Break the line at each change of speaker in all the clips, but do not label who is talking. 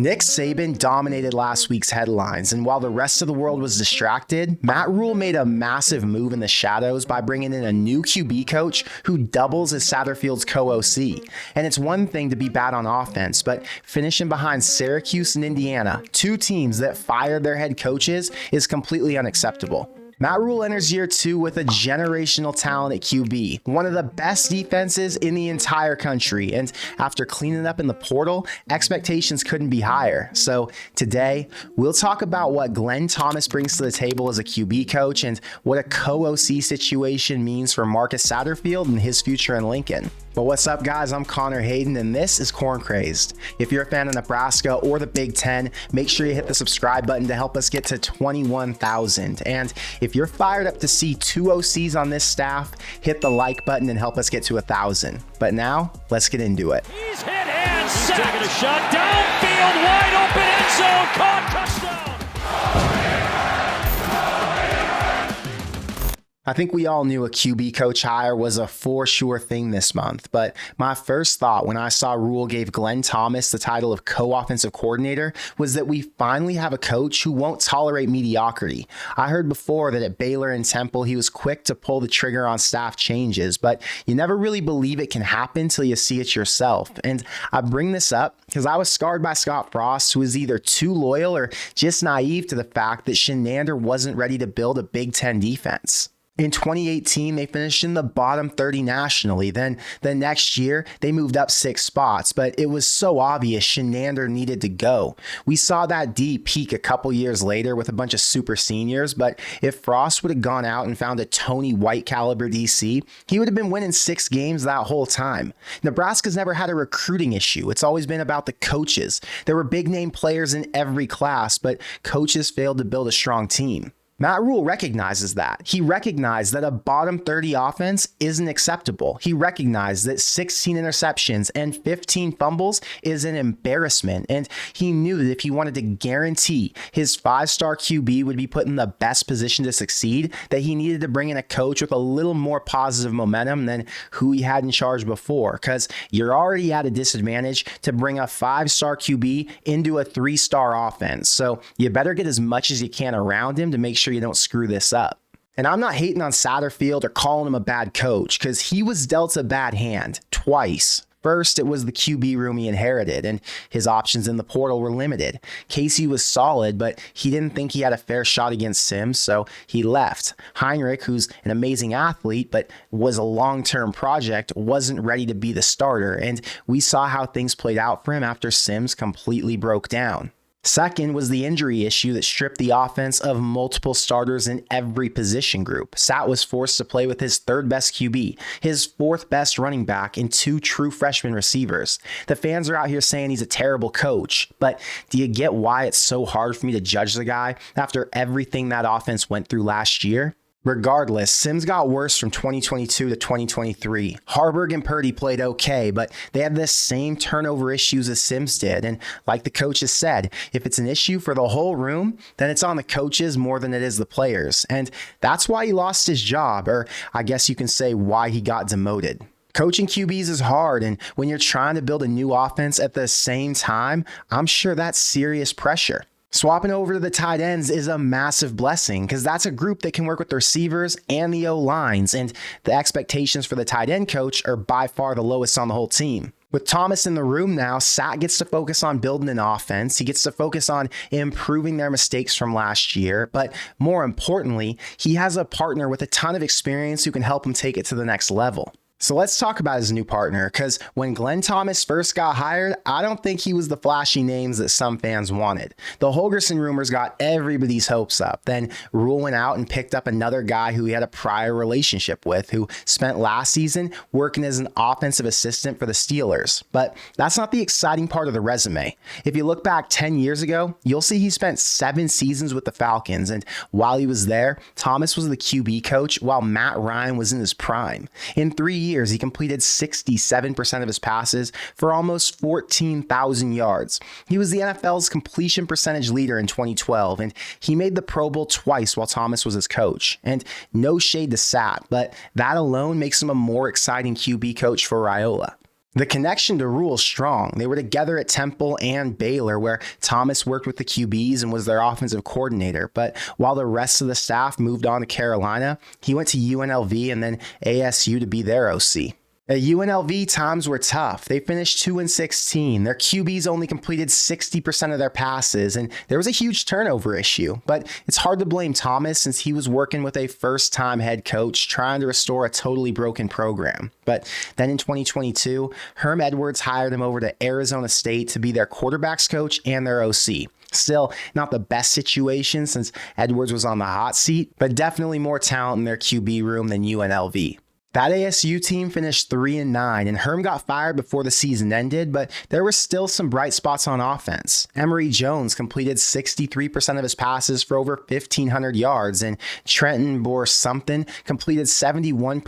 Nick Saban dominated last week's headlines, and while the rest of the world was distracted, Matt Rule made a massive move in the shadows by bringing in a new QB coach who doubles as Satterfield's co-OC. And it's one thing to be bad on offense, but finishing behind Syracuse and Indiana, two teams that fired their head coaches, is completely unacceptable. Matt Rule enters year 2 with a generational talent at QB, one of the best defenses in the entire country, and after cleaning up in the portal, expectations couldn't be higher. So today, we'll talk about what Glenn Thomas brings to the table as a QB coach and what a co-OC situation means for Marcus Satterfield and his future in Lincoln. But what's up, guys? I'm Connor Hayden, and this is Corn Crazed. If you're a fan of Nebraska or the Big Ten, make sure you hit the subscribe button to help us get to 21,000. And if you're fired up to see 2 OCs on this staff, hit the like button and help us get to 1,000. But now, let's get into it.
He's hit and he's taking a shot downfield, wide open end zone, caught, touchdown.
I think we all knew a QB coach hire was a for sure thing this month, but my first thought when I saw Rule gave Glenn Thomas the title of co-offensive coordinator was that we finally have a coach who won't tolerate mediocrity. I heard before that at Baylor and Temple, he was quick to pull the trigger on staff changes, but you never really believe it can happen till you see it yourself. And I bring this up because I was scarred by Scott Frost, who was either too loyal or just naive to the fact that Shenander wasn't ready to build a Big Ten defense. In 2018, they finished in the bottom 30 nationally. Then the next year, they moved up 6 spots, but it was so obvious Shenander needed to go. We saw that D peak a couple years later with a bunch of super seniors, but if Frost would have gone out and found a Tony White caliber DC, he would have been winning 6 games that whole time. Nebraska's never had a recruiting issue. It's always been about the coaches. There were big name players in every class, but coaches failed to build a strong team. Matt Rule recognizes that. He recognized that a bottom 30 offense isn't acceptable. He recognized that 16 interceptions and 15 fumbles is an embarrassment. And he knew that if he wanted to guarantee his 5-star QB would be put in the best position to succeed, that he needed to bring in a coach with a little more positive momentum than who he had in charge before. Because you're already at a disadvantage to bring a 5-star QB into a 3-star offense. So you better get as much as you can around him to make sure you don't screw this up. And I'm not hating on Satterfield or calling him a bad coach, because he was dealt a bad hand twice. First, it was the QB room he inherited, and his options in the portal were limited. Casey was solid, but he didn't think he had a fair shot against Sims, so he left. Heinrich, who's an amazing athlete, but was a long-term project, wasn't ready to be the starter, and we saw how things played out for him after Sims completely broke down. Second was the injury issue that stripped the offense of multiple starters in every position group. Sat was forced to play with his 3rd best QB, his 4th best running back, and 2 true freshman receivers. The fans are out here saying he's a terrible coach, but do you get why it's so hard for me to judge the guy after everything that offense went through last year? Regardless, Sims got worse from 2022 to 2023. Harburg and Purdy played okay, but they had the same turnover issues as Sims did. And like the coaches said, if it's an issue for the whole room, then it's on the coaches more than it is the players. And that's why he lost his job, or I guess you can say why he got demoted. Coaching QBs is hard, and when you're trying to build a new offense at the same time, I'm sure that's serious pressure. Swapping over to the tight ends is a massive blessing because that's a group that can work with the receivers and the O-lines, and the expectations for the tight end coach are by far the lowest on the whole team. With Thomas in the room now, Sat gets to focus on building an offense. He gets to focus on improving their mistakes from last year, but more importantly, he has a partner with a ton of experience who can help him take it to the next level. So let's talk about his new partner, because when Glenn Thomas first got hired, I don't think he was the flashy names that some fans wanted. The Holgorsen rumors got everybody's hopes up. Then Rule went out and picked up another guy who he had a prior relationship with, who spent last season working as an offensive assistant for the Steelers. But that's not the exciting part of the resume. If you look back 10 years ago, you'll see he spent 7 seasons with the Falcons, and while he was there, Thomas was the QB coach while Matt Ryan was in his prime. In 3 years, he completed 67% of his passes for almost 14,000 yards. He was the NFL's completion percentage leader in 2012, and he made the Pro Bowl twice while Thomas was his coach. And no shade to Sat, but that alone makes him a more exciting QB coach for Raiola. The connection to Rule's strong. They were together at Temple and Baylor, where Thomas worked with the QBs and was their offensive coordinator. But while the rest of the staff moved on to Carolina, he went to UNLV and then ASU to be their OC. At UNLV, times were tough. They finished 2-16. Their QBs only completed 60% of their passes, and there was a huge turnover issue. But it's hard to blame Thomas since he was working with a first-time head coach trying to restore a totally broken program. But then in 2022, Herm Edwards hired him over to Arizona State to be their quarterbacks coach and their OC. Still, not the best situation since Edwards was on the hot seat, but definitely more talent in their QB room than UNLV. That ASU team finished 3-9, and Herm got fired before the season ended, but there were still some bright spots on offense. Emory Jones completed 63% of his passes for over 1,500 yards, and Trenton Bohr-something completed 71%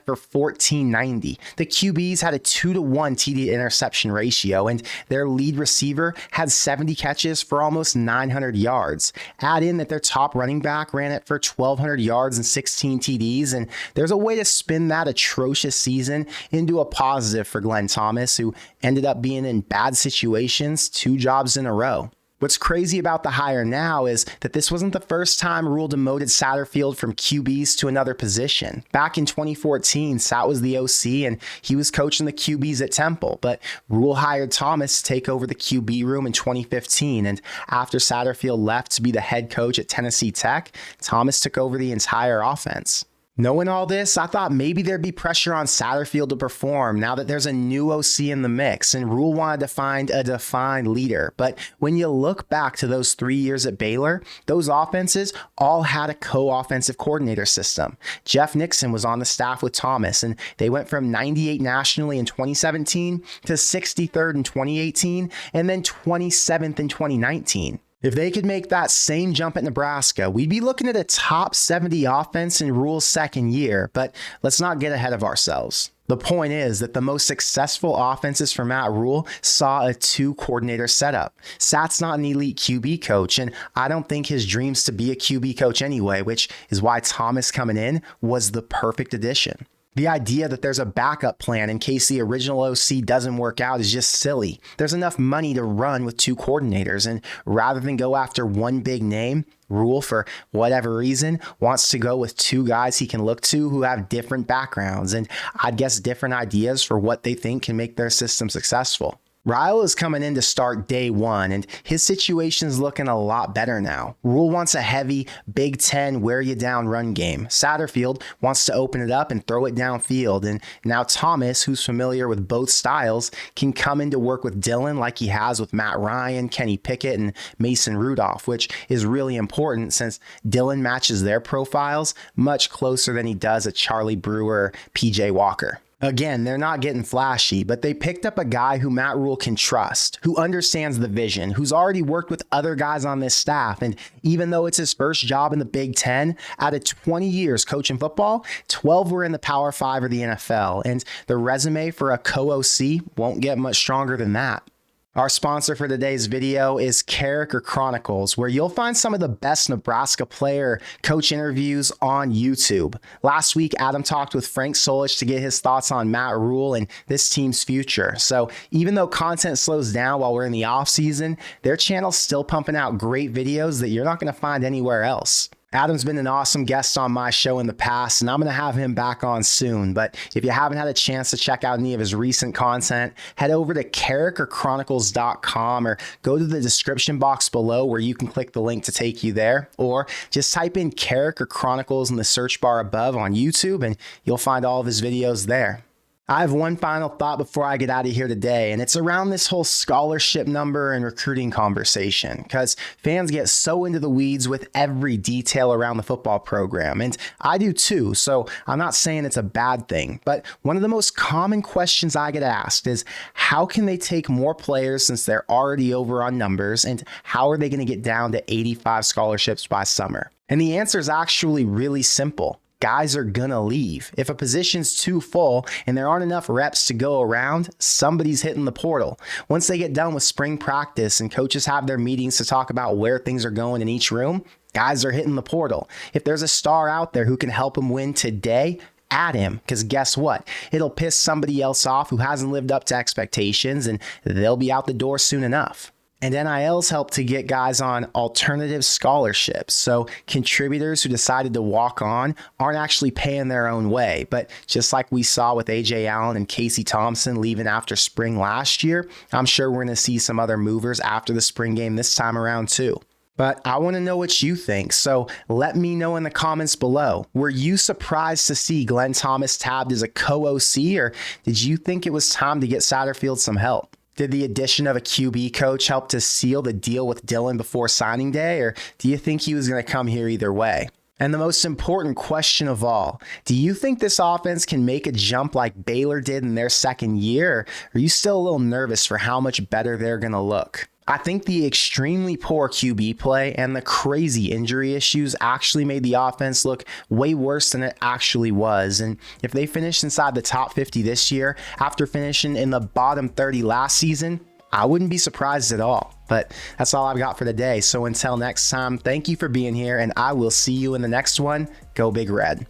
for 1,490. The QBs had a 2-to-1 TD interception ratio, and their lead receiver had 70 catches for almost 900 yards. Add in that their top running back ran it for 1,200 yards and 16 TDs, and there's a way to spin that atrocious season into a positive for Glenn Thomas, who ended up being in bad situations 2 jobs in a row. What's crazy about the hire now is that this wasn't the first time Rule demoted Satterfield from QBs to another position. Back in 2014, Sat was the OC and he was coaching the QBs at Temple, but Rule hired Thomas to take over the QB room in 2015, and after Satterfield left to be the head coach at Tennessee Tech, Thomas took over the entire offense. Knowing all this, I thought maybe there'd be pressure on Satterfield to perform now that there's a new OC in the mix, and Rule wanted to find a defined leader. But when you look back to those 3 years at Baylor, those offenses all had a co-offensive coordinator system. Jeff Nixon was on the staff with Thomas, and they went from 98 nationally in 2017 to 63rd in 2018, and then 27th in 2019. If they could make that same jump at Nebraska, we'd be looking at a top 70 offense in Rule's second year, but let's not get ahead of ourselves. The point is that the most successful offenses for Matt Rule saw a 2-coordinator setup. Sat's not an elite QB coach, and I don't think his dreams to be a QB coach anyway, which is why Thomas coming in was the perfect addition. The idea that there's a backup plan in case the original OC doesn't work out is just silly. There's enough money to run with 2 coordinators, and rather than go after one big name, Rule, for whatever reason, wants to go with 2 guys he can look to who have different backgrounds and I'd guess different ideas for what they think can make their system successful. Ryle is coming in to start day 1, and his situation's looking a lot better now. Rule wants a heavy Big Ten wear-you-down run game. Satterfield wants to open it up and throw it downfield, and now Thomas, who's familiar with both styles, can come in to work with Dillon like he has with Matt Ryan, Kenny Pickett, and Mason Rudolph, which is really important since Dillon matches their profiles much closer than he does a Charlie Brewer, PJ Walker. Again, they're not getting flashy, but they picked up a guy who Matt Rule can trust, who understands the vision, who's already worked with other guys on this staff. And even though it's his first job in the Big Ten, out of 20 years coaching football, 12 were in the Power 5 or the NFL. And the resume for a co-OC won't get much stronger than that. Our sponsor for today's video is Character Chronicles, where you'll find some of the best Nebraska player coach interviews on YouTube. Last week, Adam talked with Frank Solich to get his thoughts on Matt Rule and this team's future. So even though content slows down while we're in the off season, their channel's still pumping out great videos that you're not going to find anywhere else. Adam's been an awesome guest on my show in the past, and I'm going to have him back on soon. But if you haven't had a chance to check out any of his recent content, head over to characterchronicles.com or go to the description box below where you can click the link to take you there. Or just type in Character Chronicles in the search bar above on YouTube, and you'll find all of his videos there. I have one final thought before I get out of here today, and it's around this whole scholarship number and recruiting conversation, because fans get so into the weeds with every detail around the football program, and I do too, so I'm not saying it's a bad thing, but one of the most common questions I get asked is, how can they take more players since they're already over on numbers, and how are they going to get down to 85 scholarships by summer? And the answer is actually really simple. Guys are gonna leave. If a position's too full and there aren't enough reps to go around, somebody's hitting the portal. Once they get done with spring practice and coaches have their meetings to talk about where things are going in each room, guys are hitting the portal. If there's a star out there who can help them win today, add him, because guess what? It'll piss somebody else off who hasn't lived up to expectations, and they'll be out the door soon enough. And NILs help to get guys on alternative scholarships. So contributors who decided to walk on aren't actually paying their own way. But just like we saw with A.J. Allen and Casey Thompson leaving after spring last year, I'm sure we're going to see some other movers after the spring game this time around too. But I want to know what you think, so let me know in the comments below. Were you surprised to see Glenn Thomas tabbed as a co-OC, or did you think it was time to get Satterfield some help? Did the addition of a QB coach help to seal the deal with Dillon before signing day, or do you think he was going to come here either way? And the most important question of all, do you think this offense can make a jump like Baylor did in their second year, or are you still a little nervous for how much better they're going to look? I think the extremely poor QB play and the crazy injury issues actually made the offense look way worse than it actually was. And if they finish inside the top 50 this year after finishing in the bottom 30 last season, I wouldn't be surprised at all. But that's all I've got for today. So until next time, thank you for being here, and I will see you in the next one. Go Big Red.